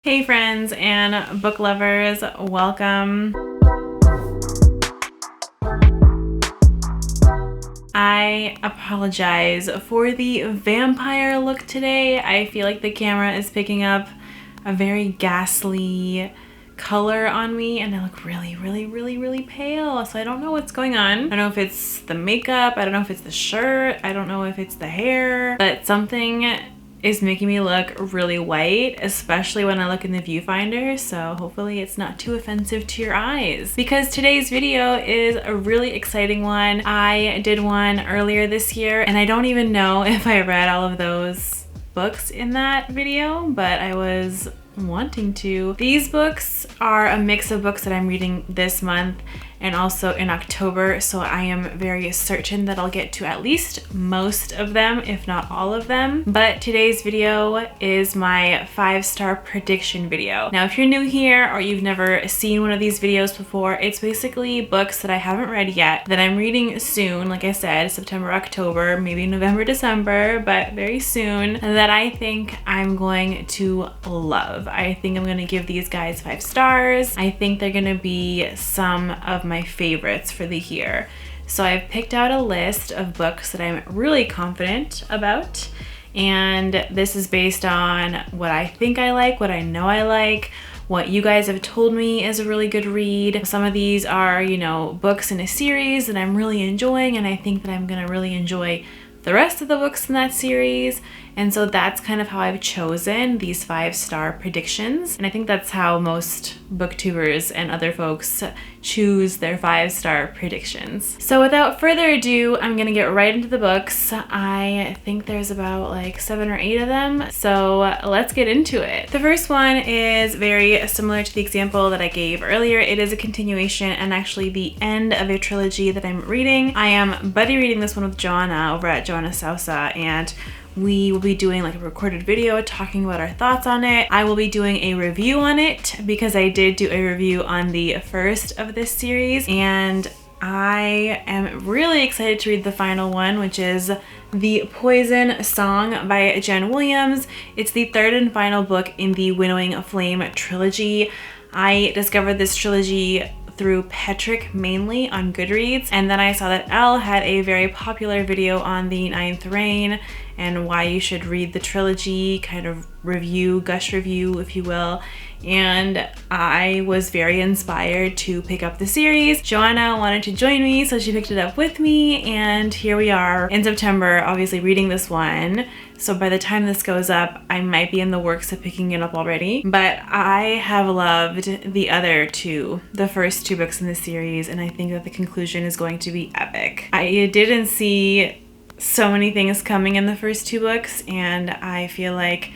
Hey friends and book lovers, welcome. I apologize for the vampire look today. I feel like the camera is picking up a very ghastly color on me and I look really pale, so I don't know what's going on. I don't know if it's the makeup, I don't know if it's the shirt, I don't know if it's the hair, but something is making me look really white, especially when I look in the viewfinder, so hopefully it's not too offensive to your eyes. Because today's video is a really exciting one. I did one earlier this year and I don't even know if I read all of those books in that video, but I was wanting to. These books are a mix of books that I'm reading this month and also in October, so I am very certain that I'll get to at least most of them, if not all of them. But today's video is my 5-star prediction video. Now, if you're new here or you've never seen one of these videos before, it's basically books that I haven't read yet, that I'm reading soon, like I said, September, October, maybe November, December, but very soon, that I think I'm going to love. I think I'm gonna give these guys 5 stars. I think they're gonna be some of my favorites for the year. So I've picked out a list of books that I'm really confident about, and this is based on what I think I like, what I know I like, what you guys have told me is a really good read. Some of these are, you know, books in a series that I'm really enjoying, and I think that I'm gonna really enjoy the rest of the books in that series. And so that's kind of how I've chosen these 5-star predictions. And I think that's how most booktubers and other folks choose their 5-star predictions. So without further ado, I'm gonna get right into the books. I think there's about like 7 or 8 of them. So let's get into it. The first one is very similar to the example that I gave earlier. It is a continuation and actually the end of a trilogy that I'm reading. I am buddy reading this one with Joanna over at Joanna Sousa, and we will be doing like a recorded video talking about our thoughts on it. I will be doing a review on it because I did do a review on the first of this series, and I am really excited to read the final one, which is The Poison Song by Jen Williams. It's the 3rd and final book in the Winnowing Flame trilogy. I discovered this trilogy through Petrick mainly on Goodreads, and then I saw that Elle had a very popular video on the 9th Reign and why you should read the trilogy, kind of review, gush review if you will, and I was very inspired to pick up the series. Joanna wanted to join me, so she picked it up with me, and here we are in September, obviously reading this one. So by the time this goes up, I might be in the works of picking it up already. But I have loved the other two, the first 2 books in the series, and I think that the conclusion is going to be epic. I didn't see so many things coming in the first 2 books, and I feel like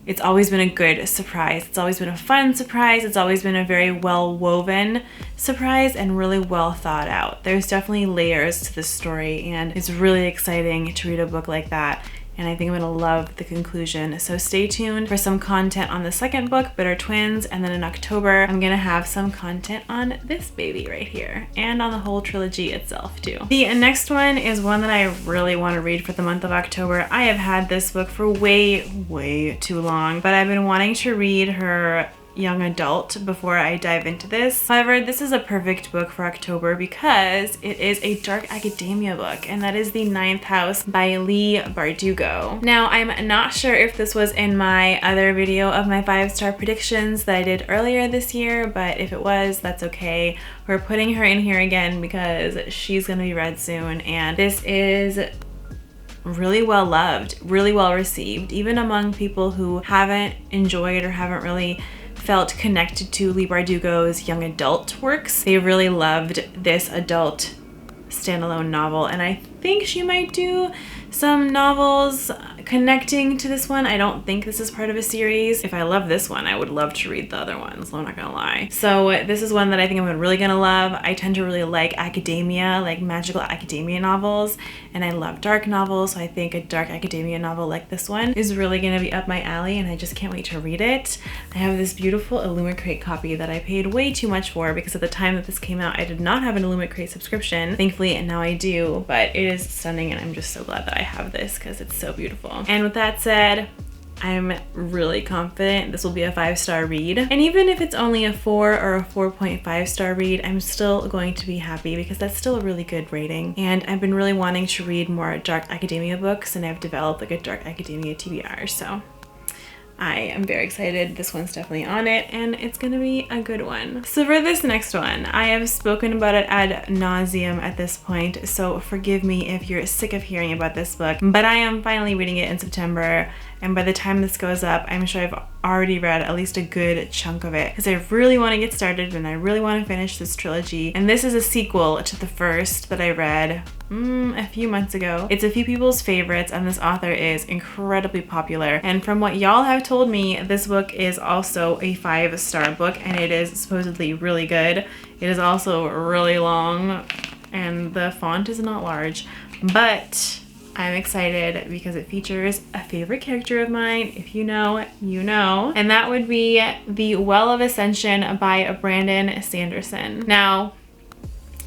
it's always been a good surprise. It's always been a fun surprise. It's always been a very well woven surprise and really well thought out. There's definitely layers to this story, and it's really exciting to read a book like that. And I think I'm gonna love the conclusion. So stay tuned for some content on the second book, Bitter Twins, and then in October, I'm gonna have some content on this baby right here, and on the whole trilogy itself too. The next one is one that I really wanna read for the month of October. I have had this book for way too long, but I've been wanting to read her young adult before I dive into this. However, this is a perfect book for October because it is a dark academia book, and that is The 9th House by Leigh Bardugo. Now, I'm not sure if this was in my other video of my 5-star predictions that I did earlier this year, but if it was, that's okay. We're putting her in here again because she's gonna be read soon, and this is really well loved, really well received, even among people who haven't enjoyed or haven't really felt connected to Leigh Bardugo's young adult works. They really loved this adult standalone novel, and I think she might do some novels connecting to this one. I don't think this is part of a series. If I love this one, I would love to read the other ones, I'm not gonna lie. So this is one that I think I'm really gonna love. I tend to really like academia, like magical academia novels, and I love dark novels, so I think a dark academia novel like this one is really gonna be up my alley, and I just can't wait to read it. I have this beautiful Illumicrate copy that I paid way too much for because at the time that this came out, I did not have an Illumicrate subscription. Thankfully, and now I do, but it is stunning, and I'm just so glad that I have this because it's so beautiful. And with that said, I'm really confident this will be a 5-star read. And even if it's only a 4 or a 4.5 star read, I'm still going to be happy because that's still a really good rating. And I've been really wanting to read more dark academia books, and I've developed like a dark academia TBR, so I am very excited. This one's definitely on it, and it's gonna be a good one. So for this next one, I have spoken about it ad nauseum at this point, so forgive me if you're sick of hearing about this book, but I am finally reading it in September, and by the time this goes up, I'm sure I've already read at least a good chunk of it because I really want to get started and I really want to finish this trilogy. And this is a sequel to the first that I read a few months ago. It's a few people's favorites, and this author is incredibly popular. And from what y'all have told me, this book is also a 5-star book, and it is supposedly really good. It is also really long, and the font is not large, but I'm excited because it features a favorite character of mine. If you know, you know. And that would be The Well of Ascension by Brandon Sanderson. Now,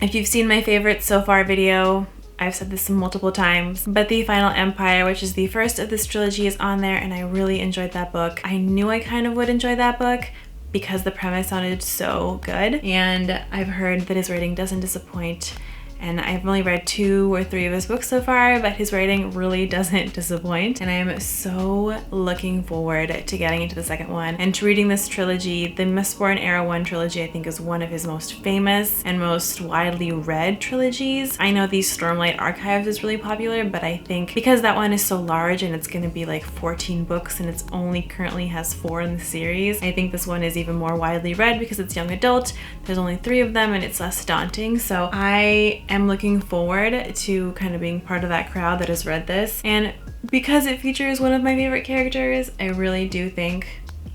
if you've seen my favorites so far video, I've said this multiple times, but The Final Empire, which is the first of this trilogy, is on there, and I really enjoyed that book. I knew I kind of would enjoy that book because the premise sounded so good, and I've heard that his writing doesn't disappoint. And I've only read 2 or 3 of his books so far, but his writing really doesn't disappoint. And I am so looking forward to getting into the second one and to reading this trilogy. The Mistborn Era 1 trilogy, I think, is one of his most famous and most widely read trilogies. I know the Stormlight Archives is really popular, but I think because that one is so large and it's gonna be like 14 books and it's only currently has 4 in the series, I think this one is even more widely read because it's young adult. There's only 3 of them and it's less daunting. So I am looking forward to kind of being part of that crowd that has read this, and because it features one of my favorite characters, I really do think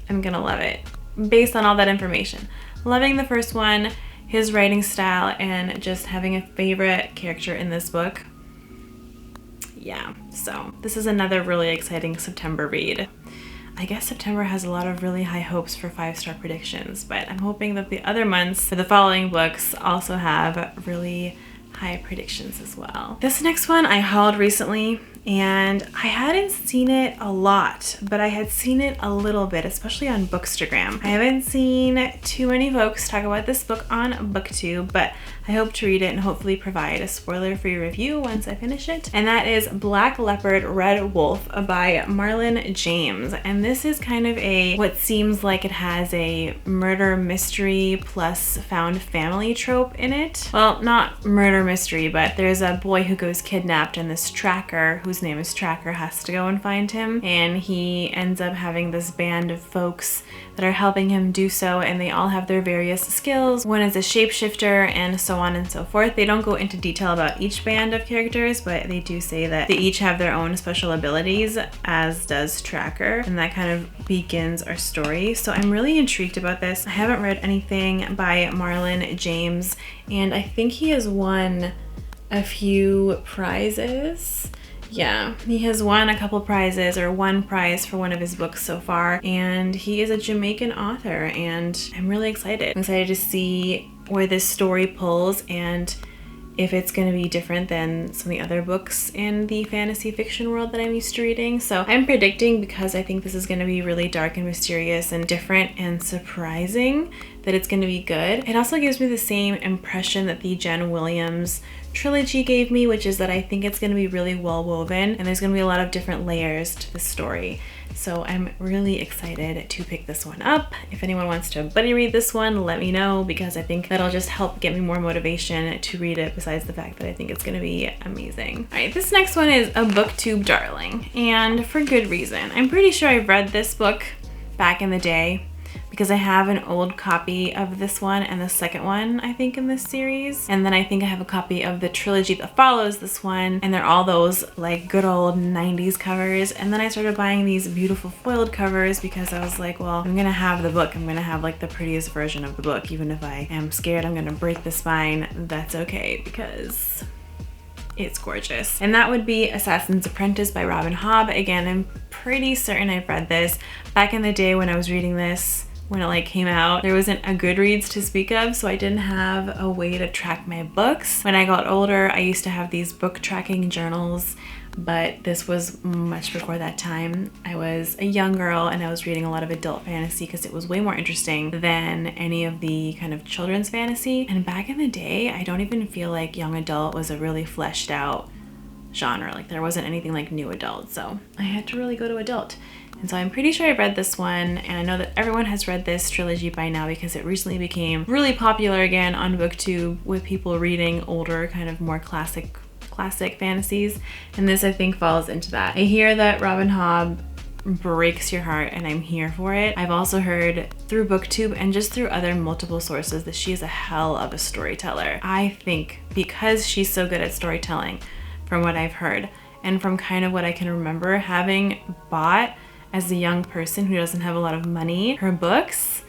I'm gonna love it based on all that information. Loving the first one, his writing style, and just having a favorite character in this book. Yeah, so this is another really exciting September read. I guess September has a lot of really high hopes for 5-star predictions, but I'm hoping that the other months for the following books also have really high predictions as well. This next one I hauled recently, and I hadn't seen it a lot, but I had seen it a little bit, especially on Bookstagram. I haven't seen too many folks talk about this book on BookTube, but I hope to read it and hopefully provide a spoiler-free review once I finish it. And that is Black Leopard Red Wolf by Marlon James. And this is kind of what seems like it has a murder mystery plus found family trope in it. Well, not murder mystery, but there's a boy who goes kidnapped, and this tracker, whose name is Tracker, has to go and find him, and he ends up having this band of folks that are helping him do so, and they all have their various skills. One is a shapeshifter, and so on and so forth. They don't go into detail about each band of characters, but they do say that they each have their own special abilities, as does Tracker, and that kind of begins our story. So I'm really intrigued about this. I haven't read anything by Marlon James, and I think he has won a few prizes. Yeah, he has won a couple prizes, or 1 prize for one of his books so far, and he is a Jamaican author, and I'm really excited. I'm excited to see where this story pulls and if it's going to be different than some of the other books in the fantasy fiction world that I'm used to reading. So I'm predicting, because I think this is going to be really dark and mysterious and different and surprising, that it's going to be good. It also gives me the same impression that the Jen Williams trilogy gave me, which is that I think it's going to be really well woven and there's going to be a lot of different layers to the story. So I'm really excited to pick this one up. If anyone wants to buddy read this one, let me know, because I think that'll just help get me more motivation to read it, besides the fact that I think it's going to be amazing. All right, this next one is a BookTube darling, and for good reason. I'm pretty sure I read this book back in the day, because I have an old copy of this one and the second one, I think, in this series. And then I think I have a copy of the trilogy that follows this one, and they're all those like good old 90s covers. And then I started buying these beautiful foiled covers because I was like, well, I'm gonna have the book. I'm gonna have like the prettiest version of the book. Even if I am scared I'm gonna break the spine, that's okay, because it's gorgeous. And that would be Assassin's Apprentice by Robin Hobb. Again, I'm pretty certain I've read this. Back in the day when I was reading this, when it like came out, there wasn't a Goodreads to speak of, so I didn't have a way to track my books. When I got older, I used to have these book tracking journals, but this was much before that time. I was a young girl and I was reading a lot of adult fantasy because it was way more interesting than any of the kind of children's fantasy. And back in the day, I don't even feel like young adult was a really fleshed out genre. Like there wasn't anything like new adult, so I had to really go to adult. And so I'm pretty sure I read this one, and I know that everyone has read this trilogy by now because it recently became really popular again on BookTube with people reading older, kind of more classic fantasies. And this, I think, falls into that. I hear that Robin Hobb breaks your heart, and I'm here for it. I've also heard through BookTube and just through other multiple sources that she is a hell of a storyteller. I think because she's so good at storytelling, from what I've heard, and from kind of what I can remember, having bought as a young person who doesn't have a lot of money her books,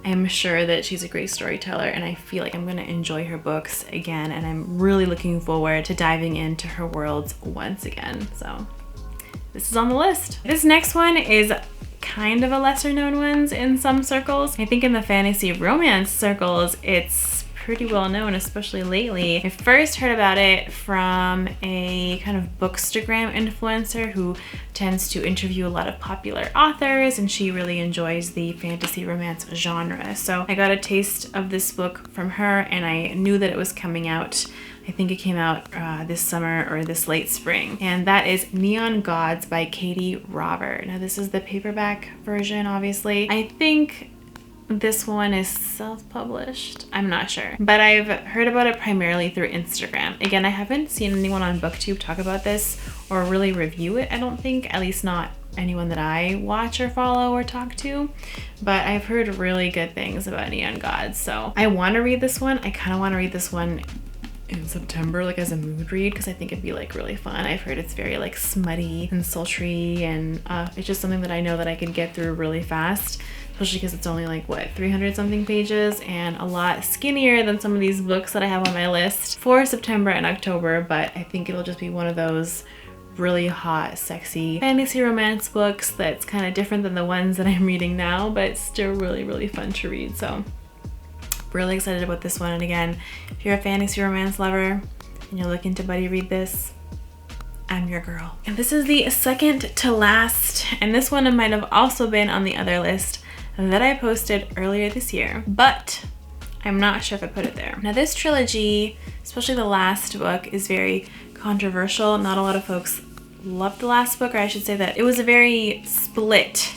I'm sure that she's a great storyteller, and I feel like I'm going to enjoy her books again, and I'm really looking forward to diving into her worlds once again. So this is on the list. This next one is kind of a lesser known one in some circles. I think in the fantasy romance circles, it's pretty well known, especially lately. I first heard about it from a kind of bookstagram influencer who tends to interview a lot of popular authors, and she really enjoys the fantasy romance genre. So I got a taste of this book from her, and I knew that it was coming out. I think it came out this summer or this late spring, and that is Neon Gods by Katie Robert. Now this is the paperback version, obviously. I think this one is self-published. I'm not sure, but I've heard about it primarily through Instagram. Again, I haven't seen anyone on BookTube talk about this or really review it, I don't think, at least not anyone that I watch or follow or talk to, but I've heard really good things about Neon Gods. So I want to read this one. I kind of want to read this one in September, like as a mood read, because I think it'd be like really fun. I've heard it's very like smutty and sultry, and it's just something that I know that I could get through really fast, especially because it's only like what, 300 something pages and a lot skinnier than some of these books that I have on my list for September and October. But I think it'll just be one of those really hot, sexy fantasy romance books that's kind of different than the ones that I'm reading now, but still really, really fun to read. So really excited about this one. And again, if you're a fantasy romance lover and you're looking to buddy read this, I'm your girl. And this is the second to last, and this one might have also been on the other list that I posted earlier this year, but I'm not sure if I put it there. Now this trilogy, especially the last book, is very controversial. Not a lot of folks loved the last book, or I should say that it was a very split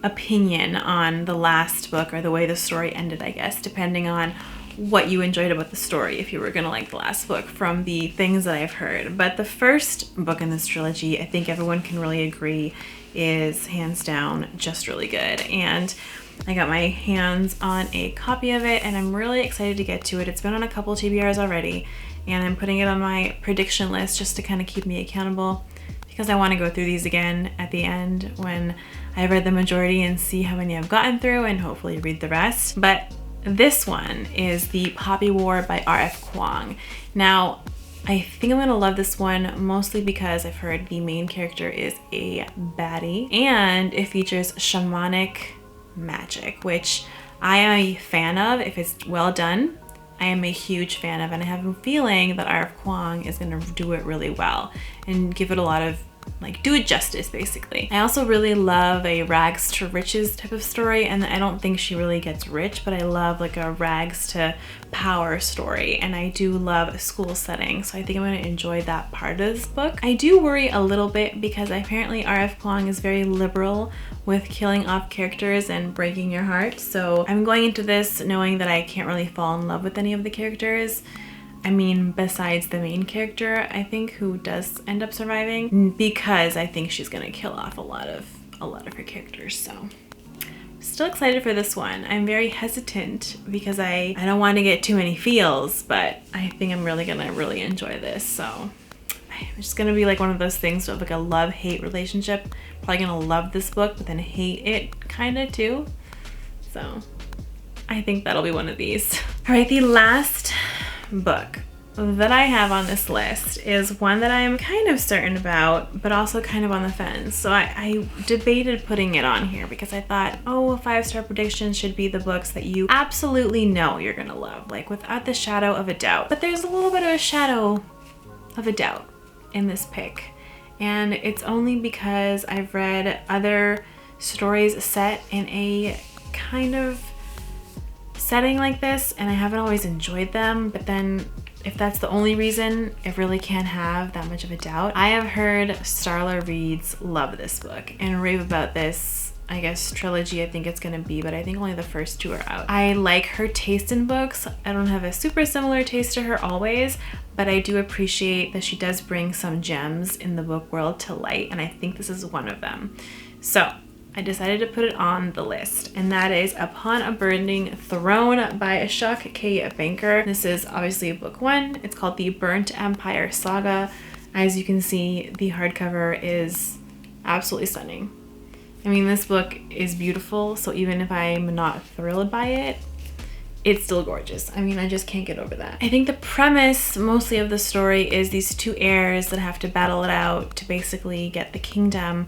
opinion on the last book, or the way the story ended, I guess, depending on what you enjoyed about the story, if you were gonna like the last book, from the things that I've heard. But the first book in this trilogy, I think everyone can really agree, is hands down just really good. And I got my hands on a copy of it, and I'm really excited to get to it. It's been on a couple TBRs already, and I'm putting it on my prediction list just to kind of keep me accountable, because I want to go through these again at the end when I've read the majority and see how many I've gotten through, and hopefully read the rest. But this one is The Poppy War by R.F. Kuang. Now, I think I'm gonna love this one mostly because I've heard the main character is a baddie, and it features shamanic magic, which I am a fan of. If it's well done, I am a huge fan of, and I have a feeling that R.F. Kuang is gonna do it really well and give it a lot of, like, do it justice, basically. I also really love a rags to riches type of story, and I don't think she really gets rich, but I love like a rags to power story, and I do love a school setting, so I think I'm going to enjoy that part of this book. I do worry a little bit because apparently R.F. Kuang is very liberal with killing off characters and breaking your heart, so I'm going into this knowing that I can't really fall in love with any of the characters. I mean, besides the main character, I think, who does end up surviving, because I think she's gonna kill off a lot of her characters. So still excited for this one. I'm very hesitant because I don't want to get too many feels, but I think I'm really gonna enjoy this. So it's just gonna be like one of those things with like a love-hate relationship. Probably gonna love this book, but then hate it kinda too. So I think that'll be one of these. All right, the last book that I have on this list is one that I'm kind of certain about, but also kind of on the fence. So I debated putting it on here because I thought, oh, a 5-star prediction should be the books that you absolutely know you're gonna love, like without the shadow of a doubt. But there's a little bit of a shadow of a doubt in this pick. And it's only because I've read other stories set in a kind of setting like this and I haven't always enjoyed them, but then if that's the only reason, it really can't have that much of a doubt. I have heard Starla Reads love this book and rave about this, I guess, trilogy I think it's gonna be, but I think only the first 2 are out. I like her taste in books. I don't have a super similar taste to her always, but I do appreciate that she does bring some gems in the book world to light, and I think this is one of them. So I decided to put it on the list, and that is Upon a Burning Throne by Ashok K. Banker. This is obviously book 1. It's called the Burnt Empire Saga. As you can see, the hardcover is absolutely stunning. I mean, this book is beautiful, so even if I'm not thrilled by it, it's still gorgeous. I mean, I just can't get over that. I think the premise mostly of the story is these 2 heirs that have to battle it out to basically get the kingdom.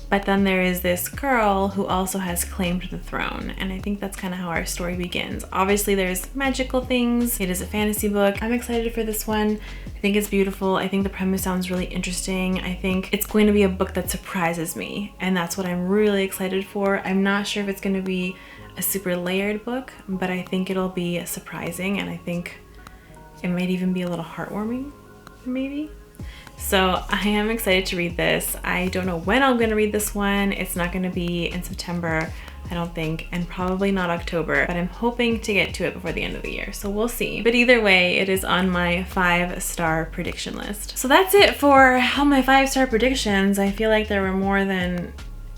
But then there is this girl who also has claim to the throne, and I think that's kind of how our story begins. Obviously there's magical things. It is a fantasy book. I'm excited for this one. I think it's beautiful. I think the premise sounds really interesting. I think it's going to be a book that surprises me, and that's what I'm really excited for. I'm not sure if it's going to be a super layered book, but I think it'll be surprising, and I think it might even be a little heartwarming, maybe. So I am excited to read this. I don't know when I'm going to read this one. It's not going to be in September, I don't think, and probably not October, but I'm hoping to get to it before the end of the year, so we'll see. But either way, it is on my 5-star prediction list. So that's it for all my 5-star predictions. I feel like there were more than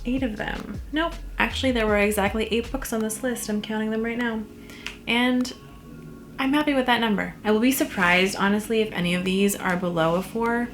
8 of them. Nope, actually there were exactly 8 books on this list. I'm counting them right now. And I'm happy with that number. I will be surprised, honestly, if any of these are below a 4.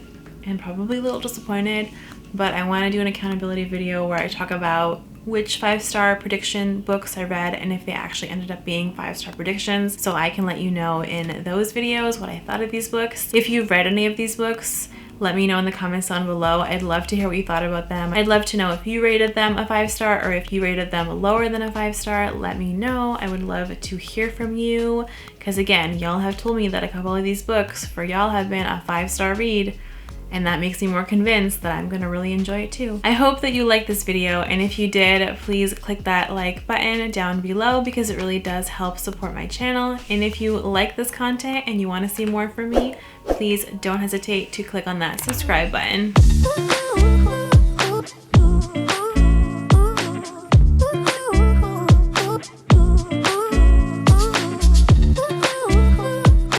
And probably a little disappointed, but I want to do an accountability video where I talk about which 5-star prediction books I read and if they actually ended up being 5-star predictions, so I can let you know in those videos what I thought of these books. If you've read any of these books, let me know in the comments down below. I'd love to hear what you thought about them. I'd love to know if you rated them a 5-star or if you rated them lower than a 5-star. Let me know. I would love to hear from you, because again, y'all have told me that a couple of these books for y'all have been a 5-star read, and that makes me more convinced that I'm gonna really enjoy it too. I hope that you liked this video, and if you did, please click that like button down below because it really does help support my channel. And if you like this content and you wanna see more from me, please don't hesitate to click on that subscribe button.